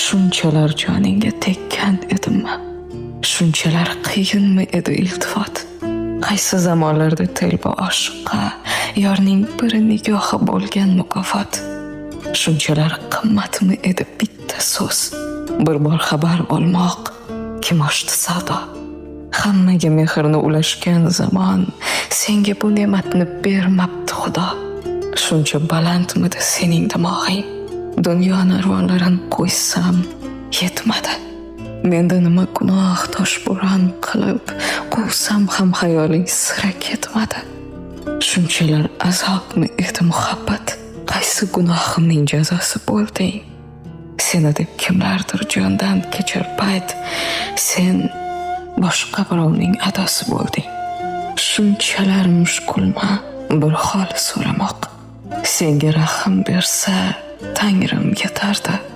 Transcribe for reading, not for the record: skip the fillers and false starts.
Shunchalar joningga tekkan edimmi? Shunchalar qiyinmi edi iltifot? Qaysi zamonlarda telba oshiqqa yorning bir nigohi bo'lgan mukofot? Shunchalar qimmatmi edi bitta so'z? Bir bor xabar olmoq kim ochdi savdo? Hammaga mehrni ulashgan zamon senga bu ne'matni bermabdi Xudo. Shuncha balandmidi sening dimog'ing? Dunyo narvonlarin qo'ysam yetmadi. Menda nima gunoh toshbo'ron qilib quvsam ham hayoling sira ketmadi. Shunchalar azobmi edi muhabbat? Qaysi gunohimning jazosi bo'lding? Seni deb kimlardir jondan kechir payt, sen boshqa birovning adosi bo'lding. Shunchalar mushkulma bir hol so'ramoq. Senga rahim bersa Tangrim yetardi.